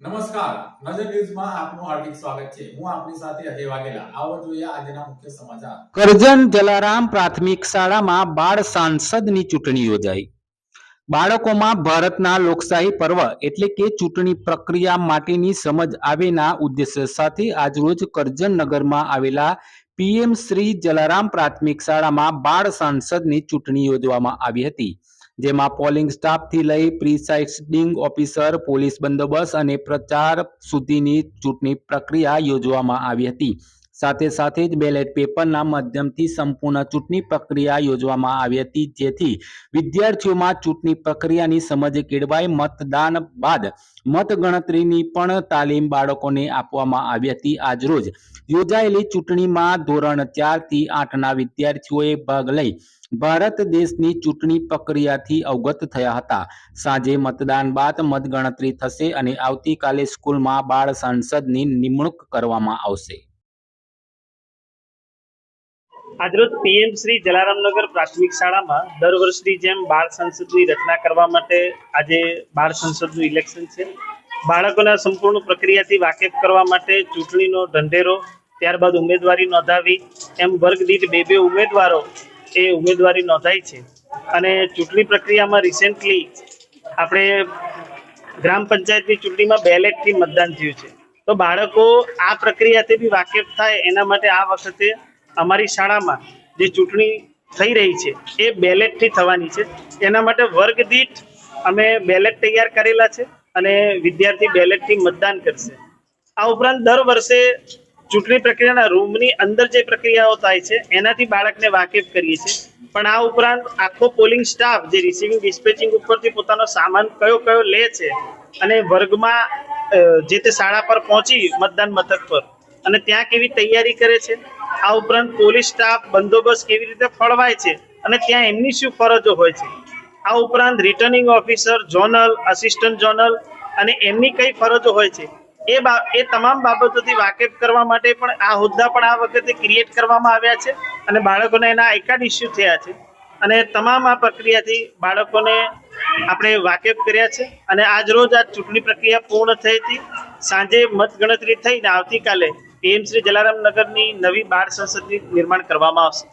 નમસ્કાર, નજર ન્યૂઝમાં આપનું હાર્દિક સ્વાગત છે। હું આપની સાથે અજય વાઘેલા। આવો જોઈએ આજના મુખ્ય સમાચાર। કરજણ જલારામ પ્રાથમિક શાળામાં બાળ સાંસદની ચૂંટણી યોજાઈ। બાળકોમાં ભારતના લોકશાહી પર્વ એટલે કે ચૂંટણી પ્રક્રિયા માટેની સમજ આવેના ઉદ્દેશ્ય સાથે આજરોજ કરજણ નગરમાં આવેલા પીએમ શ્રી જલારામ પ્રાથમિક શાળામાં બાળ સાંસદની ચૂંટણી યોજવામાં આવી હતી, જેમાં પોલિંગ સ્ટાફથી લઈ પ્રિસાઇડિંગ ઓફિસર, પોલીસ બંદોબસ્ત અને પ્રચાર સુધીની ચૂંટણી પ્રક્રિયા યોજવામાં આવી હતી। સાથે સાથે જ બેલેટ પેપરના માધ્યમથી સંપૂર્ણ ચૂંટણી પ્રક્રિયા યોજવામાં આવી હતી, જેથી વિદ્યાર્થીઓમાં ચૂંટણી પ્રક્રિયાની સમજ કેળવાય। મતદાન બાદ મતગણતરીની પણ તાલીમ બાળકોને આપવામાં આવી હતી। આજરોજ યોજાયેલી ચૂંટણીમાં ધોરણ 4 થી 8ના વિદ્યાર્થીઓએ ભાગ લઈ ભારત દેશની ચૂંટણી પ્રક્રિયાથી અવગત થયા હતા। સાંજે મતદાન બાદ મતગણતરી થશે અને આવતીકાલે સ્કૂલમાં બાળ સાંસદની નિમણૂક કરવામાં આવશે। આજરોજ પીએમ શ્રી જલારામનગર પ્રાથમિક શાળામાં દર વર્ષની જેમ બાળ સંસદની રચના કરવા માટે આજે બાળ સંસદનું ઇલેક્શન છે। બાળકોના સંપૂર્ણ પ્રક્રિયાથી વાકેફ કરવા માટે ચૂંટણીનો ઢંઢેરો, ત્યારબાદ ઉમેદવારી નોંધાવી, એમ વર્ગ દીઠ બે ઉમેદવારો એ ઉમેદવારી નોંધાઈ છે। અને ચૂંટણી પ્રક્રિયામાં રિસેન્ટલી આપણે ગ્રામ પંચાયતની ચૂંટણીમાં બેલેટથી મતદાન થયું છે, તો બાળકો આ પ્રક્રિયાથી બી વાકેફ થાય એના માટે આ વખતે અમારી શાળામાં જે ચૂંટણી થઈ રહી છે એ બેલેટથી થવાની છે। એના માટે વર્ગ દીઠ અમે બેલેટ તૈયાર કરેલા છે અને વિદ્યાર્થી બેલેટથી મતદાન કરશે। આ ઉપરાંત દર વર્ષે ચૂંટણી પ્રક્રિયાના રૂમની અંદર જે પ્રક્રિયાઓ થાય છે એનાથી બાળકને વાકેફ કરીએ છીએ, પણ આ ઉપરાંત આખો પોલિંગ સ્ટાફ જે રિસીવિંગ ડિસ્પેચિંગ ઉપરથી પોતાનો સામાન કયો લે છે અને વર્ગમાં જે તે શાળા પર પહોંચી મતદાન મથક પર અને ત્યાં કેવી તૈયારી કરે છે, આ ઉપરાંત પોલીસ સ્ટાફ બંદોબસ્ત કેવી રીતે ફળવાય છે અને ત્યાં એમની શું ફરજો હોય છે, આ ઉપરાંત returning officer, zonal, assistant zonal અને એમની કઈ ફરજો હોય છે એ તમામ બાબતોથી વાકેફ કરવા માટે પણ આ હોદ્દા પણ આ વખતે ક્રિએટ કરવામાં આવ્યા છે અને બાળકોને એના આઈ કાર્ડ ઇસ્યુ થયા છે અને તમામ આ પ્રક્રિયાથી બાળકોને આપણે વાકેફ કર્યા છે। અને આજ રોજ આ ચૂંટણી પ્રક્રિયા પૂર્ણ થઈ હતી। સાંજે મતગણતરી થઈને આવતીકાલે પીએમ શ્રી જલારામ નગરની નવી બાળ સંસદની નિર્માણ કરવામાં આવશે।